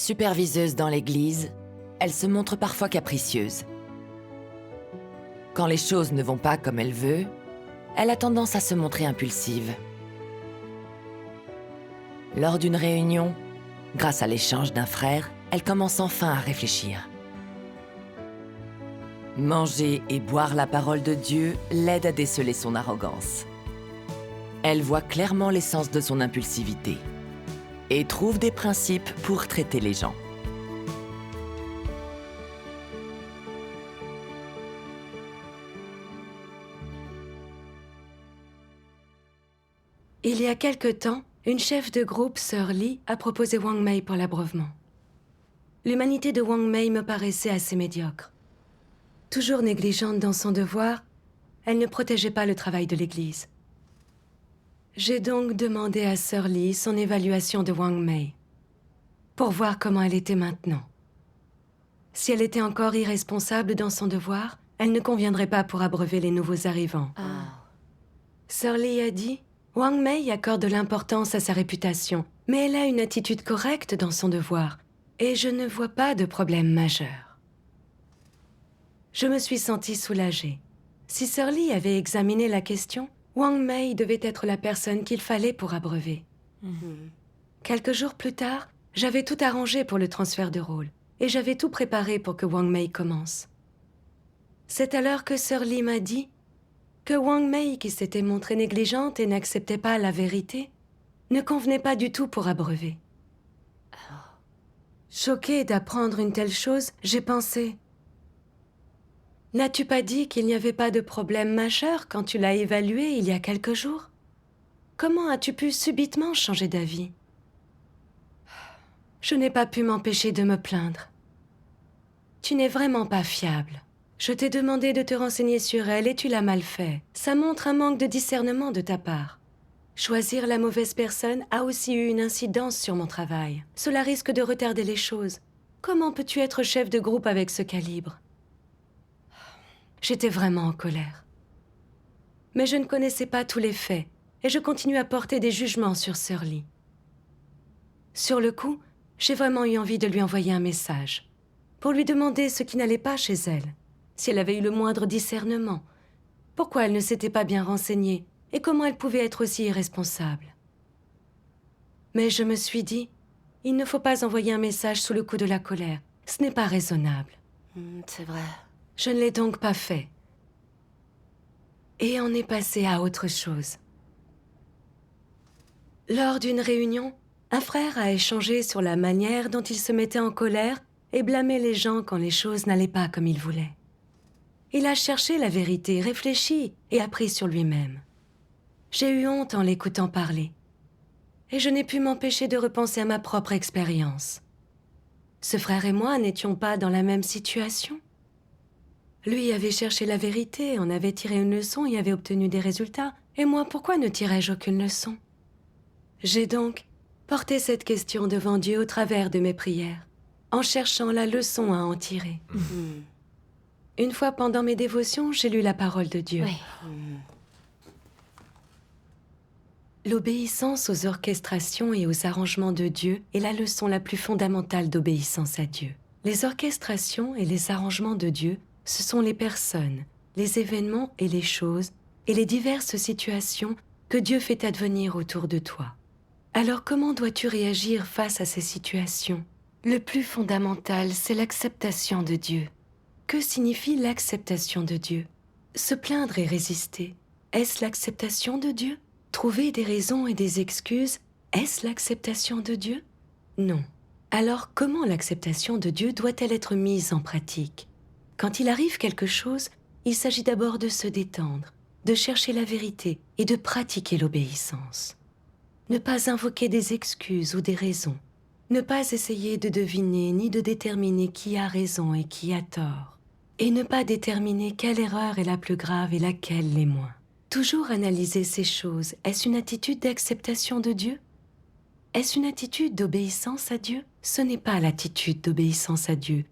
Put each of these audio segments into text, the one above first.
Superviseuse dans l'église, elle se montre parfois capricieuse. Quand les choses ne vont pas comme elle veut, elle a tendance à se montrer impulsive. Lors d'une réunion, grâce à l'échange d'un frère, elle commence enfin à réfléchir. Manger et boire la parole de Dieu l'aide à déceler son arrogance. Elle voit clairement l'essence de son impulsivité et trouve des principes pour traiter les gens. Il y a quelque temps, une chef de groupe, Sir Lee, a proposé Wang Mei pour l'abreuvement. L'humanité de Wang Mei me paraissait assez médiocre. Toujours négligente dans son devoir, elle ne protégeait pas le travail de l'Église. J'ai donc demandé à Sir Lee son évaluation de Wang Mei, pour voir comment elle était maintenant. Si elle était encore irresponsable dans son devoir, elle ne conviendrait pas pour abreuver les nouveaux arrivants. Sir Lee a dit: Wang Mei accorde de l'importance à sa réputation, mais elle a une attitude correcte dans son devoir, et je ne vois pas de problème majeur. Je me suis sentie soulagée. Si Sir Lee avait examiné la question, Wang Mei devait être la personne qu'il fallait pour abreuver. Quelques jours plus tard, j'avais tout arrangé pour le transfert de rôle, et j'avais tout préparé pour que Wang Mei commence. C'est alors que Sir Lee m'a dit que Wang Mei, qui s'était montrée négligente et n'acceptait pas la vérité, ne convenait pas du tout pour abreuver. Choquée d'apprendre une telle chose, j'ai pensé: n'as-tu pas dit qu'il n'y avait pas de problème majeur quand tu l'as évalué il y a quelques jours? Comment as-tu pu subitement changer d'avis? Je n'ai pas pu m'empêcher de me plaindre. Tu n'es vraiment pas fiable. Je t'ai demandé de te renseigner sur elle et tu l'as mal fait. Ça montre un manque de discernement de ta part. Choisir la mauvaise personne a aussi eu une incidence sur mon travail. Cela risque de retarder les choses. Comment peux-tu être chef de groupe avec ce calibre? J'étais vraiment en colère. Mais je ne connaissais pas tous les faits et je continue à porter des jugements sur Sir Lee. Sur le coup, j'ai vraiment eu envie de lui envoyer un message pour lui demander ce qui n'allait pas chez elle, si elle avait eu le moindre discernement, pourquoi elle ne s'était pas bien renseignée et comment elle pouvait être aussi irresponsable. Mais je me suis dit, il ne faut pas envoyer un message sous le coup de la colère. Ce n'est pas raisonnable. C'est vrai. Je ne l'ai donc pas fait. Et on est passé à autre chose. Lors d'une réunion, un frère a échangé sur la manière dont il se mettait en colère et blâmait les gens quand les choses n'allaient pas comme il voulait. Il a cherché la vérité, réfléchi et appris sur lui-même. J'ai eu honte en l'écoutant parler. Et je n'ai pu m'empêcher de repenser à ma propre expérience. Ce frère et moi n'étions pas dans la même situation. Lui avait cherché la vérité, en avait tiré une leçon et avait obtenu des résultats. Et moi, pourquoi ne tirais-je aucune leçon? J'ai donc porté cette question devant Dieu au travers de mes prières, en cherchant la leçon à en tirer. Une fois pendant mes dévotions, j'ai lu la parole de Dieu. Oui. L'obéissance aux orchestrations et aux arrangements de Dieu est la leçon la plus fondamentale d'obéissance à Dieu. Les orchestrations et les arrangements de Dieu, ce sont les personnes, les événements et les choses, et les diverses situations que Dieu fait advenir autour de toi. Alors comment dois-tu réagir face à ces situations? Le plus fondamental, c'est l'acceptation de Dieu. Que signifie l'acceptation de Dieu? Se plaindre et résister, est-ce l'acceptation de Dieu? Trouver des raisons et des excuses, est-ce l'acceptation de Dieu? Non. Alors comment l'acceptation de Dieu doit-elle être mise en pratique? Quand il arrive quelque chose, il s'agit d'abord de se détendre, de chercher la vérité et de pratiquer l'obéissance. Ne pas invoquer des excuses ou des raisons. Ne pas essayer de deviner ni de déterminer qui a raison et qui a tort. Et ne pas déterminer quelle erreur est la plus grave et laquelle l'est moins. Toujours analyser ces choses. Est-ce une attitude d'acceptation de Dieu? Est-ce une attitude d'obéissance à Dieu? Ce n'est pas l'attitude d'obéissance à Dieu.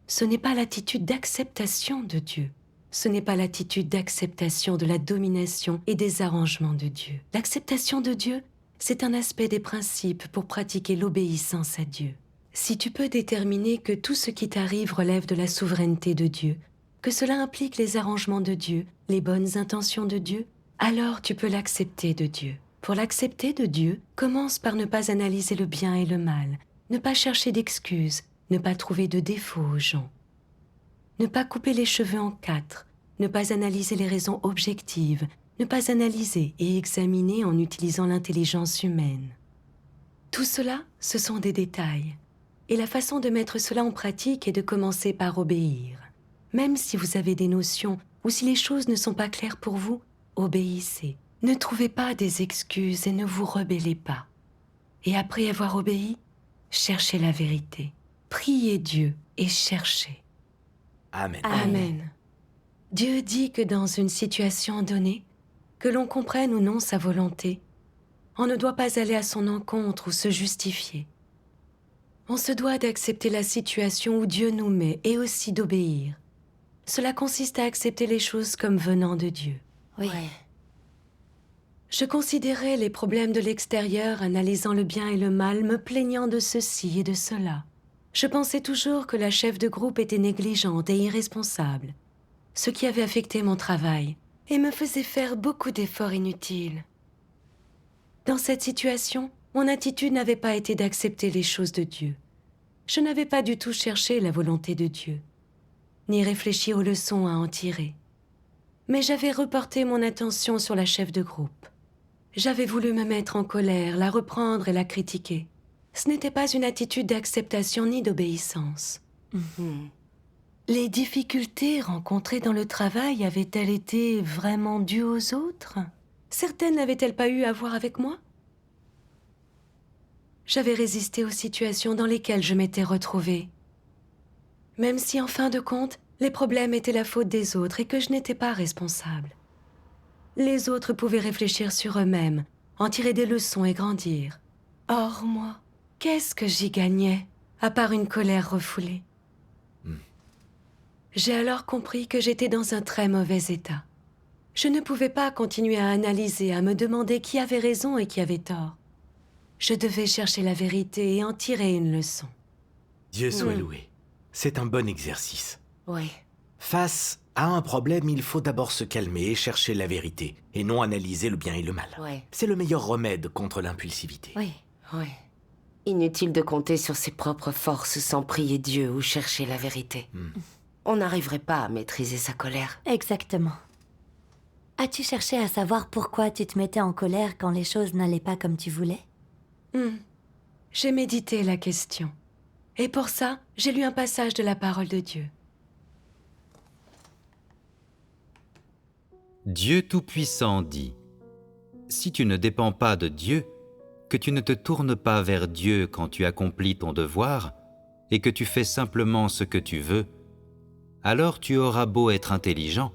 Ce n'est pas l'attitude d'acceptation de Dieu. Ce n'est pas l'attitude d'acceptation de la domination et des arrangements de Dieu. L'acceptation de Dieu, c'est un aspect des principes pour pratiquer l'obéissance à Dieu. Si tu peux déterminer que tout ce qui t'arrive relève de la souveraineté de Dieu, que cela implique les arrangements de Dieu, les bonnes intentions de Dieu, alors tu peux l'accepter de Dieu. Pour l'accepter de Dieu, commence par ne pas analyser le bien et le mal, ne pas chercher d'excuses, ne pas trouver de défauts aux gens, ne pas couper les cheveux en quatre, ne pas analyser les raisons objectives, ne pas analyser et examiner en utilisant l'intelligence humaine. Tout cela, ce sont des détails. Et la façon de mettre cela en pratique est de commencer par obéir. Même si vous avez des notions ou si les choses ne sont pas claires pour vous, obéissez. Ne trouvez pas des excuses et ne vous rebellez pas. Et après avoir obéi, cherchez la vérité. Priez Dieu et cherchez. Amen. Amen. Dieu dit que dans une situation donnée, que l'on comprenne ou non sa volonté, on ne doit pas aller à son encontre ou se justifier. On se doit d'accepter la situation où Dieu nous met et aussi d'obéir. Cela consiste à accepter les choses comme venant de Dieu. Oui. Je considérais les problèmes de l'extérieur, analysant le bien et le mal, me plaignant de ceci et de cela. Je pensais toujours que la chef de groupe était négligente et irresponsable, ce qui avait affecté mon travail et me faisait faire beaucoup d'efforts inutiles. Dans cette situation, mon attitude n'avait pas été d'accepter les choses de Dieu. Je n'avais pas du tout cherché la volonté de Dieu, ni réfléchi aux leçons à en tirer. Mais j'avais reporté mon attention sur la chef de groupe. J'avais voulu me mettre en colère, la reprendre et la critiquer. Ce n'était pas une attitude d'acceptation ni d'obéissance. Les difficultés rencontrées dans le travail avaient-elles été vraiment dues aux autres ? Certaines n'avaient-elles pas eu à voir avec moi ? J'avais résisté aux situations dans lesquelles je m'étais retrouvée. Même si, en fin de compte, les problèmes étaient la faute des autres et que je n'étais pas responsable. Les autres pouvaient réfléchir sur eux-mêmes, en tirer des leçons et grandir. Or, moi, qu'est-ce que j'y gagnais, à part une colère refoulée ? J'ai alors compris que j'étais dans un très mauvais état. Je ne pouvais pas continuer à analyser, à me demander qui avait raison et qui avait tort. Je devais chercher la vérité et en tirer une leçon. Dieu soit loué. C'est un bon exercice. Oui. Face à un problème, il faut d'abord se calmer et chercher la vérité, et non analyser le bien et le mal. Oui. C'est le meilleur remède contre l'impulsivité. Oui. Inutile de compter sur ses propres forces sans prier Dieu ou chercher la vérité. On n'arriverait pas à maîtriser sa colère. Exactement. As-tu cherché à savoir pourquoi tu te mettais en colère quand les choses n'allaient pas comme tu voulais ? J'ai médité la question. Et pour ça, j'ai lu un passage de la parole de Dieu. Dieu Tout-Puissant dit : si tu ne dépends pas de Dieu, que tu ne te tournes pas vers Dieu quand tu accomplis ton devoir et que tu fais simplement ce que tu veux, alors tu auras beau être intelligent,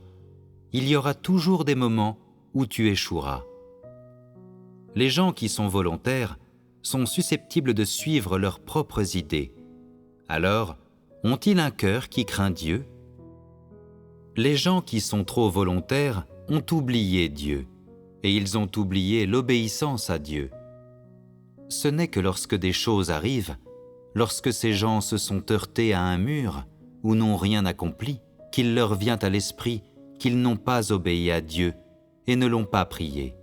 il y aura toujours des moments où tu échoueras. Les gens qui sont volontaires sont susceptibles de suivre leurs propres idées. Alors, ont-ils un cœur qui craint Dieu ? Les gens qui sont trop volontaires ont oublié Dieu, et ils ont oublié l'obéissance à Dieu. Ce n'est que lorsque des choses arrivent, lorsque ces gens se sont heurtés à un mur ou n'ont rien accompli, qu'il leur vient à l'esprit qu'ils n'ont pas obéi à Dieu et ne l'ont pas prié.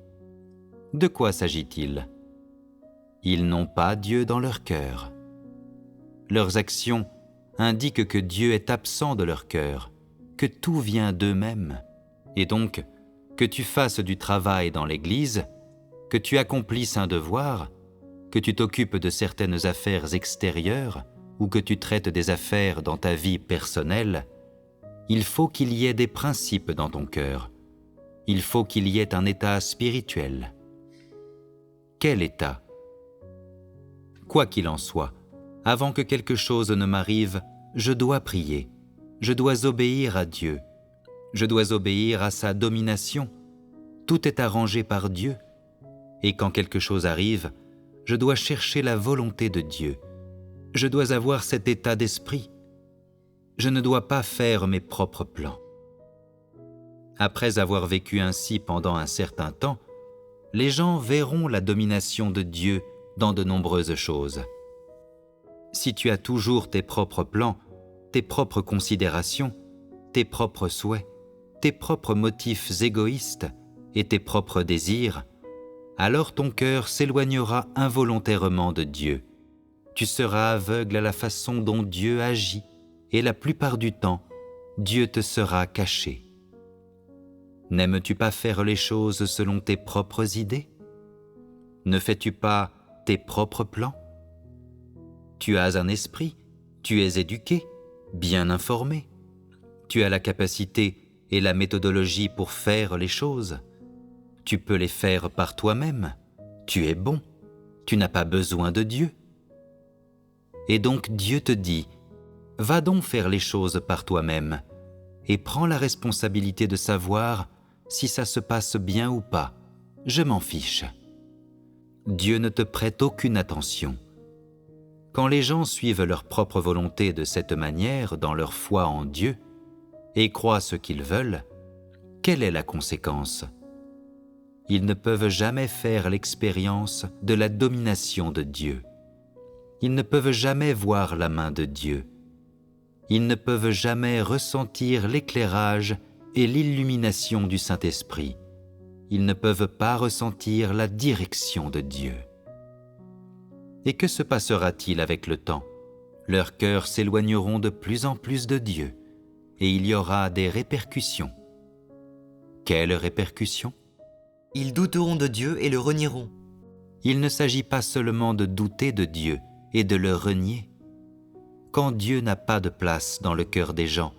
De quoi s'agit-il ? Ils n'ont pas Dieu dans leur cœur. Leurs actions indiquent que Dieu est absent de leur cœur, que tout vient d'eux-mêmes, et donc que tu fasses du travail dans l'Église, que tu accomplisses un devoir, que tu t'occupes de certaines affaires extérieures ou que tu traites des affaires dans ta vie personnelle, il faut qu'il y ait des principes dans ton cœur. Il faut qu'il y ait un état spirituel. Quel état ? Quoi qu'il en soit, avant que quelque chose ne m'arrive, je dois prier. Je dois obéir à Dieu. Je dois obéir à sa domination. Tout est arrangé par Dieu. Et quand quelque chose arrive, je dois chercher la volonté de Dieu. Je dois avoir cet état d'esprit. Je ne dois pas faire mes propres plans. Après avoir vécu ainsi pendant un certain temps, les gens verront la domination de Dieu dans de nombreuses choses. Si tu as toujours tes propres plans, tes propres considérations, tes propres souhaits, tes propres motifs égoïstes et tes propres désirs, alors ton cœur s'éloignera involontairement de Dieu. Tu seras aveugle à la façon dont Dieu agit, et la plupart du temps, Dieu te sera caché. N'aimes-tu pas faire les choses selon tes propres idées? Ne fais-tu pas tes propres plans? Tu as un esprit, tu es éduqué, bien informé. Tu as la capacité et la méthodologie pour faire les choses. Tu peux les faire par toi-même. Tu es bon. Tu n'as pas besoin de Dieu. Et donc Dieu te dit, va donc faire les choses par toi-même et prends la responsabilité de savoir si ça se passe bien ou pas. Je m'en fiche. Dieu ne te prête aucune attention. Quand les gens suivent leur propre volonté de cette manière dans leur foi en Dieu et croient ce qu'ils veulent, quelle est la conséquence? Ils ne peuvent jamais faire l'expérience de la domination de Dieu. Ils ne peuvent jamais voir la main de Dieu. Ils ne peuvent jamais ressentir l'éclairage et l'illumination du Saint-Esprit. Ils ne peuvent pas ressentir la direction de Dieu. Et que se passera-t-il avec le temps? Leurs cœurs s'éloigneront de plus en plus de Dieu, et il y aura des répercussions. Quelles répercussions? Ils douteront de Dieu et le renieront. Il ne s'agit pas seulement de douter de Dieu et de le renier. Quand Dieu n'a pas de place dans le cœur des gens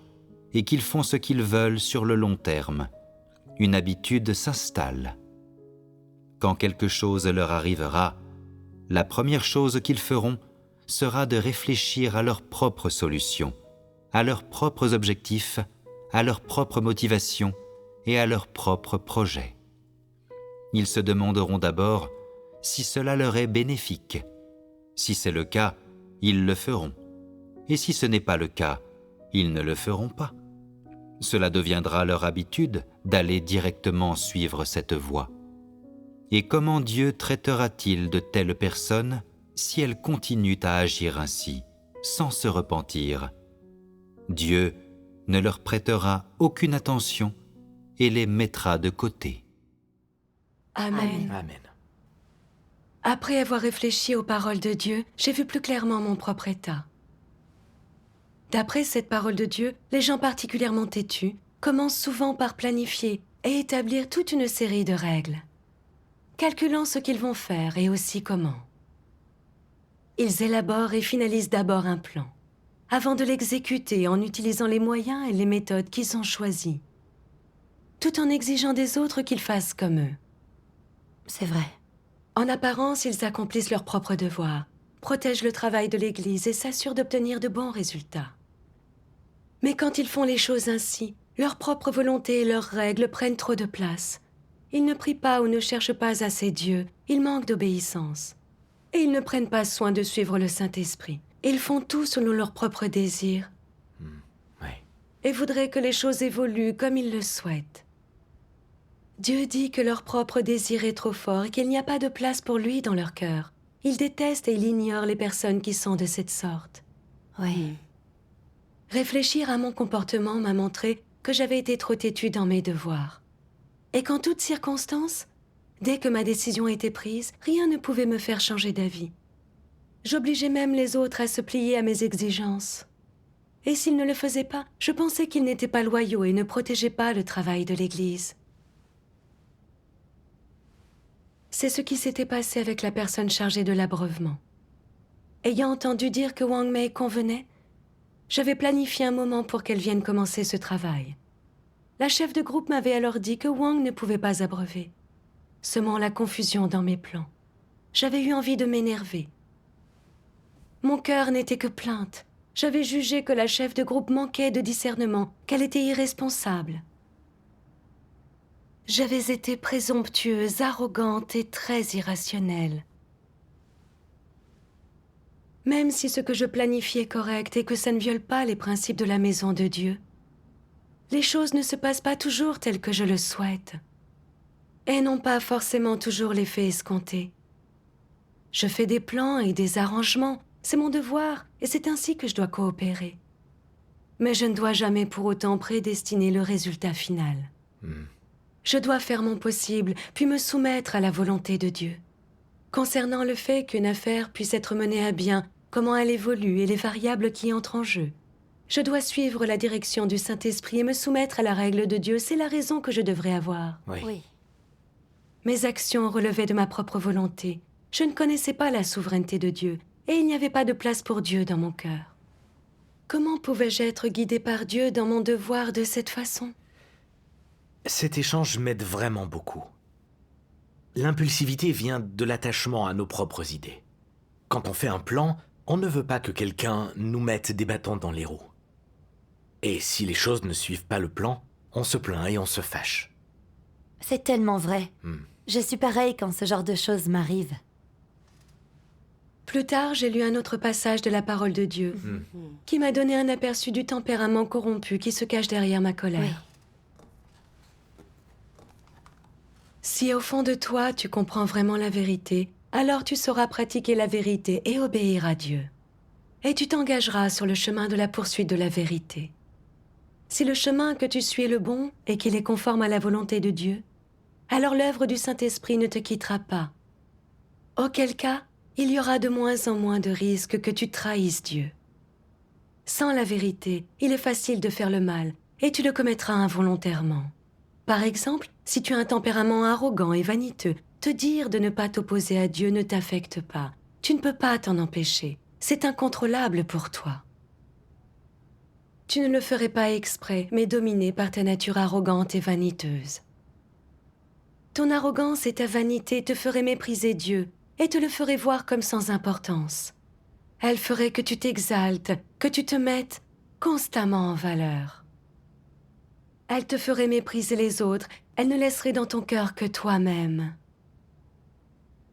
et qu'ils font ce qu'ils veulent sur le long terme, une habitude s'installe. Quand quelque chose leur arrivera, la première chose qu'ils feront sera de réfléchir à leurs propres solutions, à leurs propres objectifs, à leurs propres motivations et à leurs propres projets. Ils se demanderont d'abord si cela leur est bénéfique. Si c'est le cas, ils le feront. Et si ce n'est pas le cas, ils ne le feront pas. Cela deviendra leur habitude d'aller directement suivre cette voie. Et comment Dieu traitera-t-il de telles personnes si elles continuent à agir ainsi, sans se repentir? Dieu ne leur prêtera aucune attention et les mettra de côté. Amen. Amen. Après avoir réfléchi aux paroles de Dieu, j'ai vu plus clairement mon propre état. D'après cette parole de Dieu, les gens particulièrement têtus commencent souvent par planifier et établir toute une série de règles, calculant ce qu'ils vont faire et aussi comment. Ils élaborent et finalisent d'abord un plan, avant de l'exécuter en utilisant les moyens et les méthodes qu'ils ont choisis, tout en exigeant des autres qu'ils fassent comme eux. C'est vrai. En apparence, ils accomplissent leurs propres devoirs, protègent le travail de l'Église et s'assurent d'obtenir de bons résultats. Mais quand ils font les choses ainsi, leur propre volonté et leurs règles prennent trop de place. Ils ne prient pas ou ne cherchent pas assez Dieu, ils manquent d'obéissance. Et ils ne prennent pas soin de suivre le Saint-Esprit. Ils font tout selon leurs propres désirs Ouais. et voudraient que les choses évoluent comme ils le souhaitent. Dieu dit que leur propre désir est trop fort et qu'il n'y a pas de place pour lui dans leur cœur. Il déteste et il ignore les personnes qui sont de cette sorte. Oui. Réfléchir à mon comportement m'a montré que j'avais été trop têtue dans mes devoirs. Et qu'en toutes circonstances, dès que ma décision était prise, rien ne pouvait me faire changer d'avis. J'obligeais même les autres à se plier à mes exigences. Et s'ils ne le faisaient pas, je pensais qu'ils n'étaient pas loyaux et ne protégeaient pas le travail de l'Église. C'est ce qui s'était passé avec la personne chargée de l'abreuvement. Ayant entendu dire que Wang Mei convenait, j'avais planifié un moment pour qu'elle vienne commencer ce travail. La chef de groupe m'avait alors dit que Wang ne pouvait pas abreuver, semant la confusion dans mes plans. J'avais eu envie de m'énerver. Mon cœur n'était que plainte. J'avais jugé que la chef de groupe manquait de discernement, qu'elle était irresponsable. J'avais été présomptueuse, arrogante et très irrationnelle. Même si ce que je planifiais est correct et que ça ne viole pas les principes de la maison de Dieu, les choses ne se passent pas toujours telles que je le souhaite, et n'ont pas forcément toujours l'effet escompté. Je fais des plans et des arrangements, C'est mon devoir, et c'est ainsi que je dois coopérer. Mais je ne dois jamais pour autant prédestiner le résultat final. Je dois faire mon possible, puis me soumettre à la volonté de Dieu. Concernant le fait qu'une affaire puisse être menée à bien, comment elle évolue et les variables qui entrent en jeu, je dois suivre la direction du Saint-Esprit et me soumettre à la règle de Dieu. C'est la raison que je devrais avoir. Oui. Mes actions relevaient de ma propre volonté. Je ne connaissais pas la souveraineté de Dieu, et il n'y avait pas de place pour Dieu dans mon cœur. Comment pouvais-je être guidée par Dieu dans mon devoir de cette façon? Cet échange m'aide vraiment beaucoup. L'impulsivité vient de l'attachement à nos propres idées. Quand on fait un plan, on ne veut pas que quelqu'un nous mette des bâtons dans les roues. Et si les choses ne suivent pas le plan, on se plaint et on se fâche. C'est tellement vrai. Je suis pareil quand ce genre de choses m'arrive. Plus tard, j'ai lu un autre passage de la parole de Dieu qui m'a donné un aperçu du tempérament corrompu qui se cache derrière ma colère. Oui. Si au fond de toi, tu comprends vraiment la vérité, alors tu sauras pratiquer la vérité et obéir à Dieu. Et tu t'engageras sur le chemin de la poursuite de la vérité. Si le chemin que tu suis est le bon et qu'il est conforme à la volonté de Dieu, alors l'œuvre du Saint-Esprit ne te quittera pas. Auquel cas, il y aura de moins en moins de risques que tu trahisses Dieu. Sans la vérité, il est facile de faire le mal, et tu le commettras involontairement. Par exemple, si tu as un tempérament arrogant et vaniteux, te dire de ne pas t'opposer à Dieu ne t'affecte pas. Tu ne peux pas t'en empêcher. C'est incontrôlable pour toi. Tu ne le ferais pas exprès, mais dominé par ta nature arrogante et vaniteuse. Ton arrogance et ta vanité te feraient mépriser Dieu et te le feraient voir comme sans importance. Elle ferait que tu t'exaltes, que tu te mettes constamment en valeur. Elle te ferait mépriser les autres, elle ne laisserait dans ton cœur que toi-même.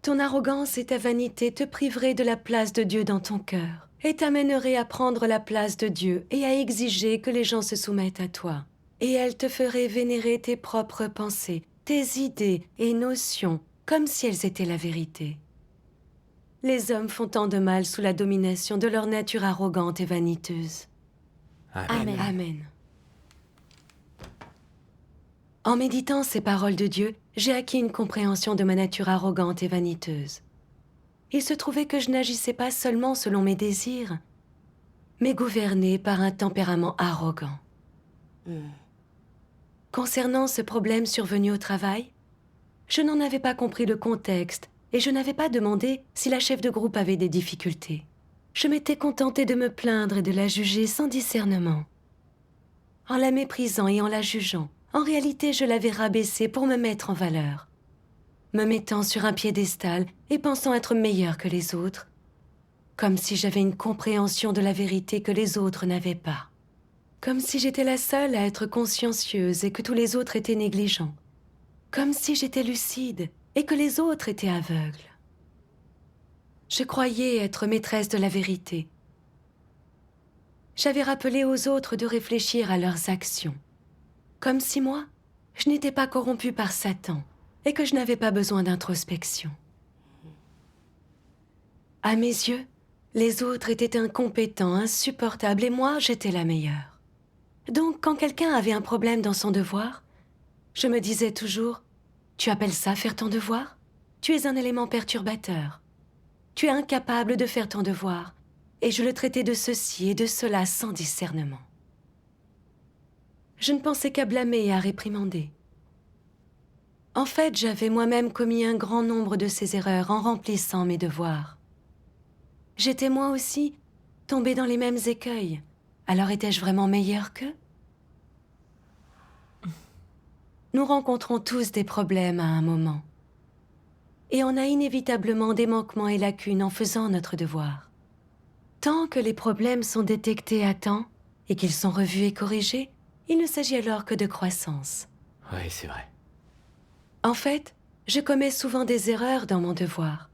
Ton arrogance et ta vanité te priveraient de la place de Dieu dans ton cœur et t'amèneraient à prendre la place de Dieu et à exiger que les gens se soumettent à toi. Et elle te ferait vénérer tes propres pensées, tes idées et notions, comme si elles étaient la vérité. Les hommes font tant de mal sous la domination de leur nature arrogante et vaniteuse. Amen. Amen. En méditant ces paroles de Dieu, j'ai acquis une compréhension de ma nature arrogante et vaniteuse. Il se trouvait que je n'agissais pas seulement selon mes désirs, mais gouvernée par un tempérament arrogant. Concernant ce problème survenu au travail, je n'en avais pas compris le contexte et je n'avais pas demandé si la chef de groupe avait des difficultés. Je m'étais contentée de me plaindre et de la juger sans discernement. En la méprisant et en la jugeant, en réalité, je l'avais rabaissée pour me mettre en valeur. Me mettant sur un piédestal et pensant être meilleure que les autres, comme si j'avais une compréhension de la vérité que les autres n'avaient pas. Comme si j'étais la seule à être consciencieuse et que tous les autres étaient négligents. Comme si j'étais lucide et que les autres étaient aveugles. Je croyais être maîtresse de la vérité. J'avais rappelé aux autres de réfléchir à leurs actions. Comme si moi, je n'étais pas corrompue par Satan et que je n'avais pas besoin d'introspection. À mes yeux, les autres étaient incompétents, insupportables et moi, j'étais la meilleure. Donc, quand quelqu'un avait un problème dans son devoir, je me disais toujours « Tu appelles ça faire ton devoir? Tu es un élément perturbateur. Tu es incapable de faire ton devoir. » Et je le traitais de ceci et de cela sans discernement. Je ne pensais qu'à blâmer et à réprimander. En fait, j'avais moi-même commis un grand nombre de ces erreurs en remplissant mes devoirs. J'étais moi aussi tombée dans les mêmes écueils. Alors étais-je vraiment meilleure qu'eux? Nous rencontrons tous des problèmes à un moment. Et on a inévitablement des manquements et lacunes en faisant notre devoir. Tant que les problèmes sont détectés à temps et qu'ils sont revus et corrigés, il ne s'agit alors que de croissance. Oui, c'est vrai. En fait, je commets souvent des erreurs dans mon devoir.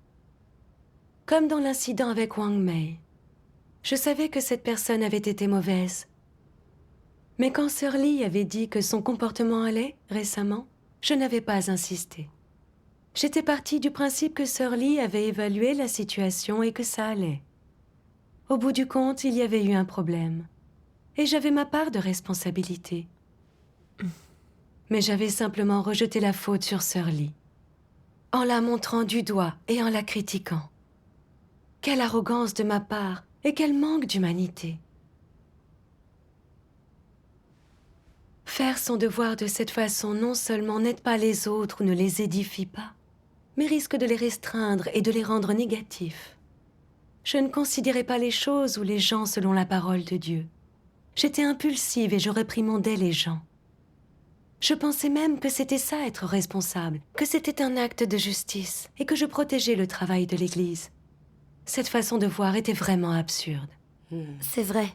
Comme dans l'incident avec Wang Mei. Je savais que cette personne avait été mauvaise. Mais quand Sir Lee avait dit que son comportement allait, récemment, je n'avais pas insisté. J'étais partie du principe que Sir Lee avait évalué la situation et que ça allait. Au bout du compte, il y avait eu un problème. Et j'avais ma part de responsabilité. Mais j'avais simplement rejeté la faute sur Sœur Lee, en la montrant du doigt et en la critiquant. Quelle arrogance de ma part et quel manque d'humanité. Faire son devoir de cette façon non seulement n'aide pas les autres ou ne les édifie pas, mais risque de les restreindre et de les rendre négatifs. Je ne considérais pas les choses ou les gens selon la parole de Dieu. J'étais impulsive et je réprimandais les gens. Je pensais même que c'était ça être responsable, que c'était un acte de justice et que je protégeais le travail de l'Église. Cette façon de voir était vraiment absurde. C'est vrai.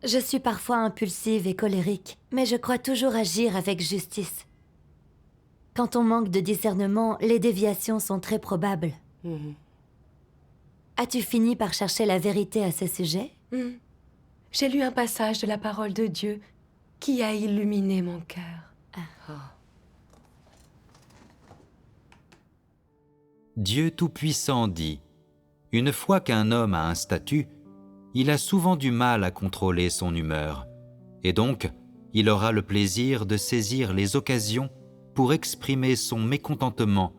Je suis parfois impulsive et colérique, mais je crois toujours agir avec justice. Quand on manque de discernement, les déviations sont très probables. As-tu fini par chercher la vérité à ce sujet? J'ai lu un passage de la parole de Dieu qui a illuminé mon cœur. Dieu Tout-Puissant dit : une fois qu'un homme a un statut, il a souvent du mal à contrôler son humeur, et donc il aura le plaisir de saisir les occasions pour exprimer son mécontentement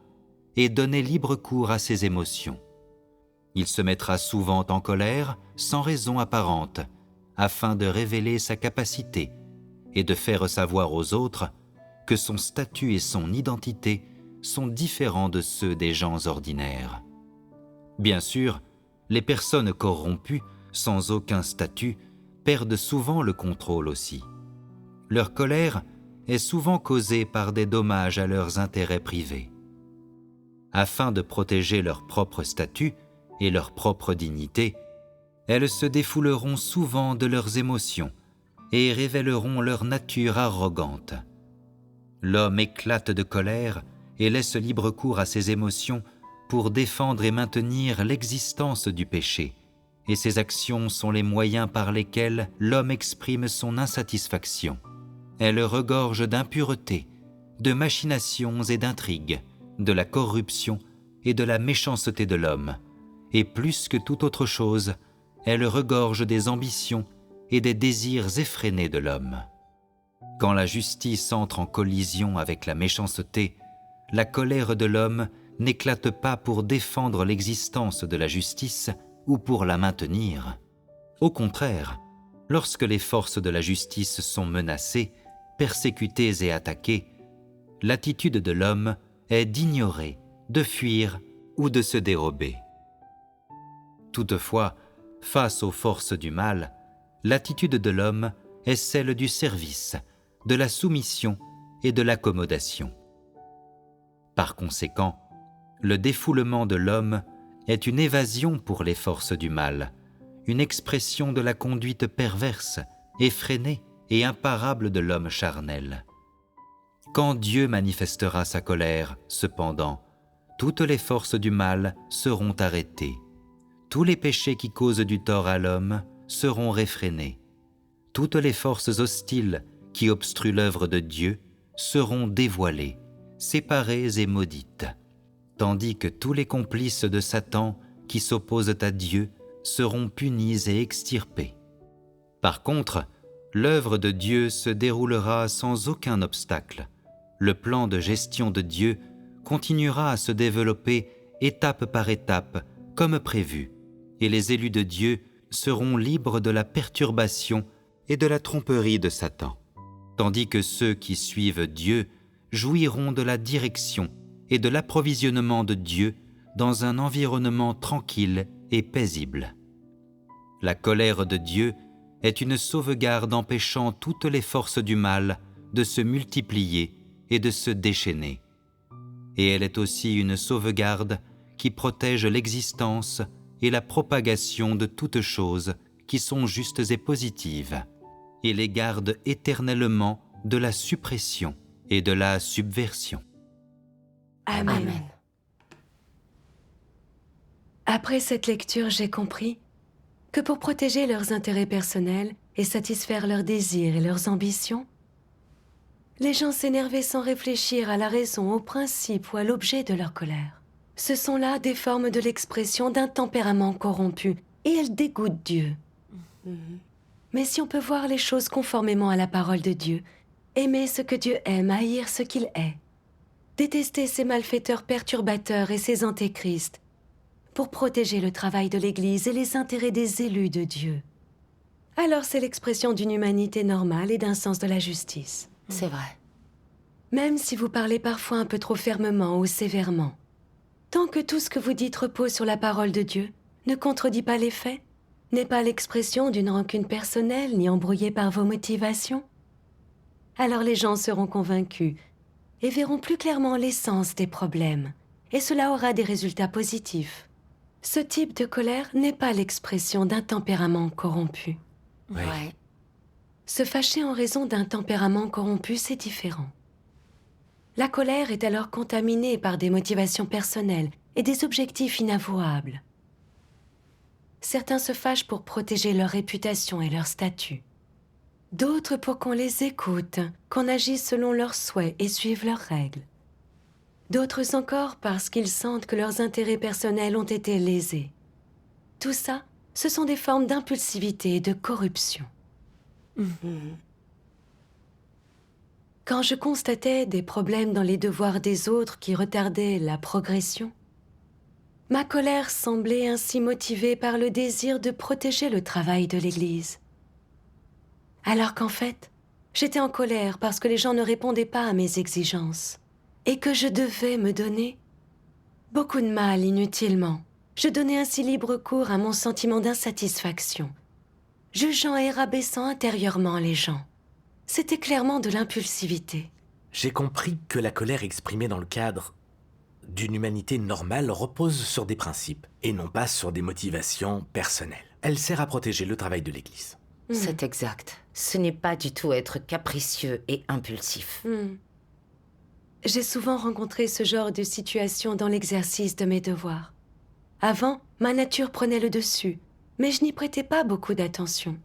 et donner libre cours à ses émotions. Il se mettra souvent en colère sans raison apparente, afin de révéler sa capacité et de faire savoir aux autres que son statut et son identité sont différents de ceux des gens ordinaires. Bien sûr, les personnes corrompues, sans aucun statut, perdent souvent le contrôle aussi. Leur colère est souvent causée par des dommages à leurs intérêts privés. Afin de protéger leur propre statut et leur propre dignité, elles se défouleront souvent de leurs émotions et révéleront leur nature arrogante. L'homme éclate de colère et laisse libre cours à ses émotions pour défendre et maintenir l'existence du péché, et ses actions sont les moyens par lesquels l'homme exprime son insatisfaction. Elle regorge d'impureté, de machinations et d'intrigues, de la corruption et de la méchanceté de l'homme, et plus que toute autre chose, elle regorge des ambitions et des désirs effrénés de l'homme. Quand la justice entre en collision avec la méchanceté, la colère de l'homme n'éclate pas pour défendre l'existence de la justice ou pour la maintenir. Au contraire, lorsque les forces de la justice sont menacées, persécutées et attaquées, l'attitude de l'homme est d'ignorer, de fuir ou de se dérober. Toutefois, face aux forces du mal, l'attitude de l'homme est celle du service, de la soumission et de l'accommodation. Par conséquent, le défoulement de l'homme est une évasion pour les forces du mal, une expression de la conduite perverse, effrénée et imparable de l'homme charnel. Quand Dieu manifestera sa colère, cependant, toutes les forces du mal seront arrêtées. Tous les péchés qui causent du tort à l'homme seront réfrénés. Toutes les forces hostiles qui obstruent l'œuvre de Dieu seront dévoilées, séparées et maudites, tandis que tous les complices de Satan qui s'opposent à Dieu seront punis et extirpés. Par contre, l'œuvre de Dieu se déroulera sans aucun obstacle. Le plan de gestion de Dieu continuera à se développer étape par étape, comme prévu, et les élus de Dieu seront libres de la perturbation et de la tromperie de Satan, tandis que ceux qui suivent Dieu jouiront de la direction et de l'approvisionnement de Dieu dans un environnement tranquille et paisible. La colère de Dieu est une sauvegarde empêchant toutes les forces du mal de se multiplier et de se déchaîner. Et elle est aussi une sauvegarde qui protège l'existence et la propagation de toutes choses qui sont justes et positives, et les garde éternellement de la suppression et de la subversion. Amen. Après cette lecture, j'ai compris que pour protéger leurs intérêts personnels et satisfaire leurs désirs et leurs ambitions, les gens s'énervaient sans réfléchir à la raison, au principe ou à l'objet de leur colère. Ce sont là des formes de l'expression d'un tempérament corrompu et elle dégoûte Dieu. Mais si on peut voir les choses conformément à la parole de Dieu, aimer ce que Dieu aime, haïr ce qu'il est, détester ces malfaiteurs perturbateurs et ces antéchrists, pour protéger le travail de l'Église et les intérêts des élus de Dieu, alors c'est l'expression d'une humanité normale et d'un sens de la justice. C'est vrai. Même si vous parlez parfois un peu trop fermement ou sévèrement, tant que tout ce que vous dites repose sur la parole de Dieu, ne contredit pas les faits, n'est pas l'expression d'une rancune personnelle ni embrouillée par vos motivations, alors les gens seront convaincus et verront plus clairement l'essence des problèmes, et cela aura des résultats positifs. Ce type de colère n'est pas l'expression d'un tempérament corrompu. Oui. Ouais. Se fâcher en raison d'un tempérament corrompu, c'est différent. La colère est alors contaminée par des motivations personnelles et des objectifs inavouables. Certains se fâchent pour protéger leur réputation et leur statut. D'autres pour qu'on les écoute, qu'on agisse selon leurs souhaits et suive leurs règles. D'autres encore parce qu'ils sentent que leurs intérêts personnels ont été lésés. Tout ça, ce sont des formes d'impulsivité et de corruption. Quand je constatais des problèmes dans les devoirs des autres qui retardaient la progression, ma colère semblait ainsi motivée par le désir de protéger le travail de l'Église. Alors qu'en fait, j'étais en colère parce que les gens ne répondaient pas à mes exigences et que je devais me donner beaucoup de mal inutilement. Je donnais ainsi libre cours à mon sentiment d'insatisfaction, jugeant et rabaissant intérieurement les gens. C'était clairement de l'impulsivité. J'ai compris que la colère exprimée dans le cadre d'une humanité normale repose sur des principes et non pas sur des motivations personnelles. Elle sert à protéger le travail de l'Église. C'est exact. Ce n'est pas du tout être capricieux et impulsif. J'ai souvent rencontré ce genre de situation dans l'exercice de mes devoirs. Avant, ma nature prenait le dessus, mais je n'y prêtais pas beaucoup d'attention.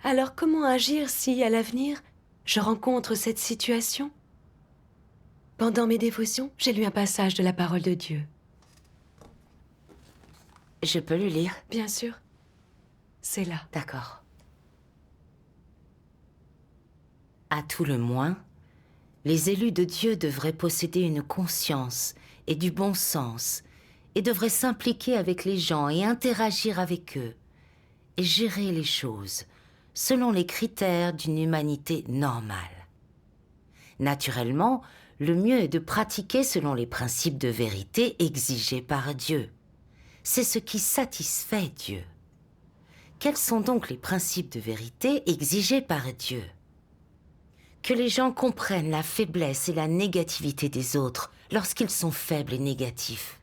Alors comment agir si, à l'avenir, je rencontre cette situation? Pendant mes dévotions, j'ai lu un passage de la parole de Dieu. Je peux le lire? Bien sûr, c'est là. D'accord. À tout le moins, les élus de Dieu devraient posséder une conscience et du bon sens et devraient s'impliquer avec les gens et interagir avec eux et gérer les choses selon les critères d'une humanité normale. Naturellement, le mieux est de pratiquer selon les principes de vérité exigés par Dieu. C'est ce qui satisfait Dieu. Quels sont donc les principes de vérité exigés par Dieu? Que les gens comprennent la faiblesse et la négativité des autres lorsqu'ils sont faibles et négatifs.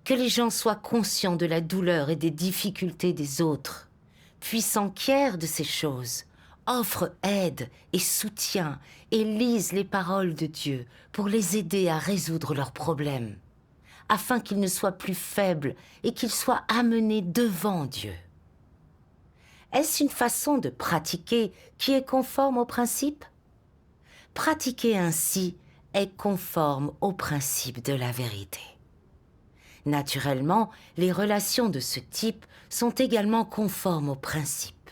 Que les gens soient conscients de la douleur et des difficultés des autres, puis s'enquièrent de ces choses, offrent aide et soutien et lisent les paroles de Dieu pour les aider à résoudre leurs problèmes, afin qu'ils ne soient plus faibles et qu'ils soient amenés devant Dieu. Est-ce une façon de pratiquer qui est conforme aux principes? Pratiquer ainsi est conforme aux principes de la vérité. Naturellement, les relations de ce type sont également conformes aux principes.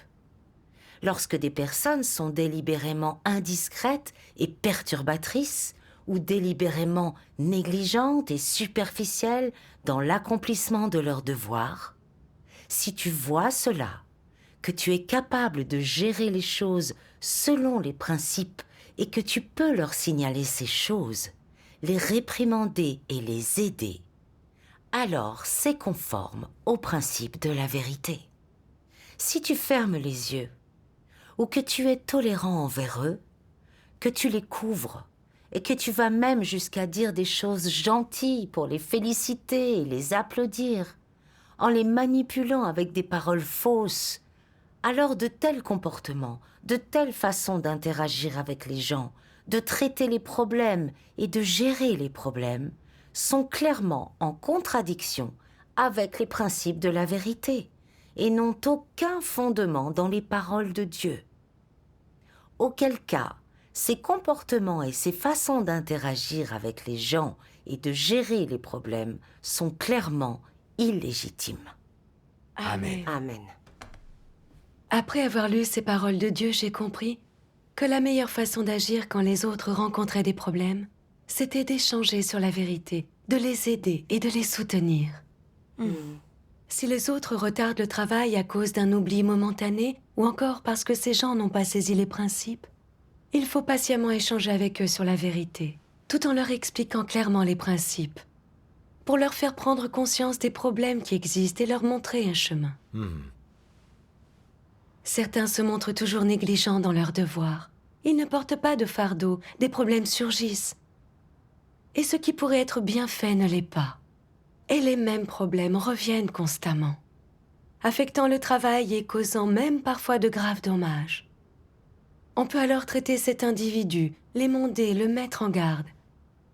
Lorsque des personnes sont délibérément indiscrètes et perturbatrices, ou délibérément négligentes et superficielles dans l'accomplissement de leurs devoirs, si tu vois cela, que tu es capable de gérer les choses selon les principes et que tu peux leur signaler ces choses, les réprimander et les aider, alors c'est conforme au principe de la vérité. Si tu fermes les yeux, ou que tu es tolérant envers eux, que tu les couvres, et que tu vas même jusqu'à dire des choses gentilles pour les féliciter et les applaudir, en les manipulant avec des paroles fausses, alors de tels comportements, de telles façons d'interagir avec les gens, de traiter les problèmes et de gérer les problèmes, sont clairement en contradiction avec les principes de la vérité et n'ont aucun fondement dans les paroles de Dieu. Auquel cas, ces comportements et ces façons d'interagir avec les gens et de gérer les problèmes sont clairement illégitimes. Amen. Amen. Après avoir lu ces paroles de Dieu, j'ai compris que la meilleure façon d'agir quand les autres rencontraient des problèmes, c'était d'échanger sur la vérité, de les aider et de les soutenir. Si les autres retardent le travail à cause d'un oubli momentané ou encore parce que ces gens n'ont pas saisi les principes, il faut patiemment échanger avec eux sur la vérité, tout en leur expliquant clairement les principes, pour leur faire prendre conscience des problèmes qui existent et leur montrer un chemin. Certains se montrent toujours négligents dans leurs devoirs. Ils ne portent pas de fardeau, des problèmes surgissent. Et ce qui pourrait être bien fait ne l'est pas. Et les mêmes problèmes reviennent constamment, affectant le travail et causant même parfois de graves dommages. On peut alors traiter cet individu, l'émonder, le mettre en garde.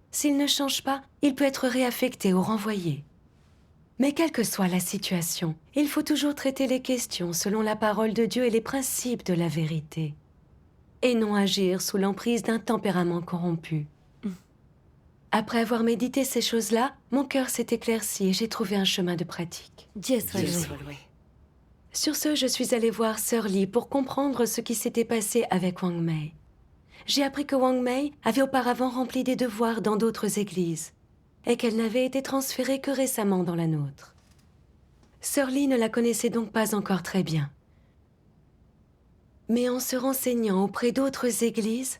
S'il ne change pas, il peut être réaffecté ou renvoyé. Mais quelle que soit la situation, il faut toujours traiter les questions selon la parole de Dieu et les principes de la vérité, et non agir sous l'emprise d'un tempérament corrompu. Après avoir médité ces choses-là, mon cœur s'est éclairci et j'ai trouvé un chemin de pratique. Dieu soit Dieu loué. soit loué. Sur ce, je suis allée voir Sœur Lee pour comprendre ce qui s'était passé avec Wang Mei. J'ai appris que Wang Mei avait auparavant rempli des devoirs dans d'autres églises et qu'elle n'avait été transférée que récemment dans la nôtre. Sœur Lee ne la connaissait donc pas encore très bien. Mais en se renseignant auprès d'autres églises,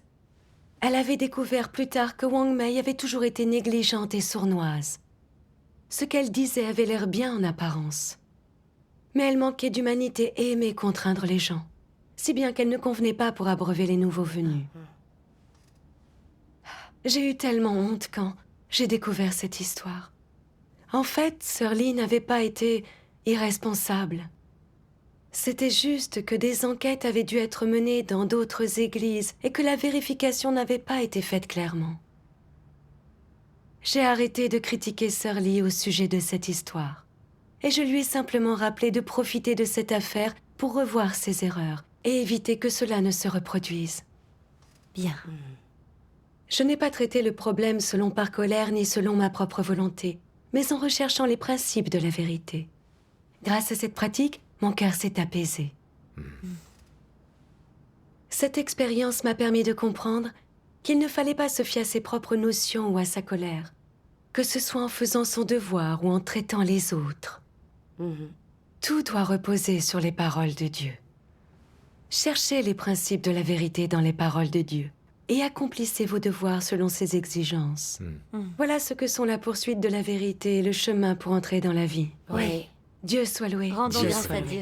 elle avait découvert plus tard que Wang Mei avait toujours été négligente et sournoise. Ce qu'elle disait avait l'air bien en apparence. Mais elle manquait d'humanité et aimait contraindre les gens, si bien qu'elle ne convenait pas pour abreuver les nouveaux venus. J'ai eu tellement honte quand j'ai découvert cette histoire. En fait, Sœur Lee n'avait pas été irresponsable. C'était juste que des enquêtes avaient dû être menées dans d'autres églises et que la vérification n'avait pas été faite clairement. J'ai arrêté de critiquer Sœur Lee au sujet de cette histoire. Et je lui ai simplement rappelé de profiter de cette affaire pour revoir ses erreurs et éviter que cela ne se reproduise. Bien. Je n'ai pas traité le problème selon par colère ni selon ma propre volonté, mais en recherchant les principes de la vérité. Grâce à cette pratique, mon cœur s'est apaisé. Cette expérience m'a permis de comprendre qu'il ne fallait pas se fier à ses propres notions ou à sa colère, que ce soit en faisant son devoir ou en traitant les autres. Tout doit reposer sur les paroles de Dieu. Cherchez les principes de la vérité dans les paroles de Dieu et accomplissez vos devoirs selon ses exigences. Voilà ce que sont la poursuite de la vérité et le chemin pour entrer dans la vie. Oui. Dieu soit loué. Rendons Dieu grâce soit à loué. Dieu.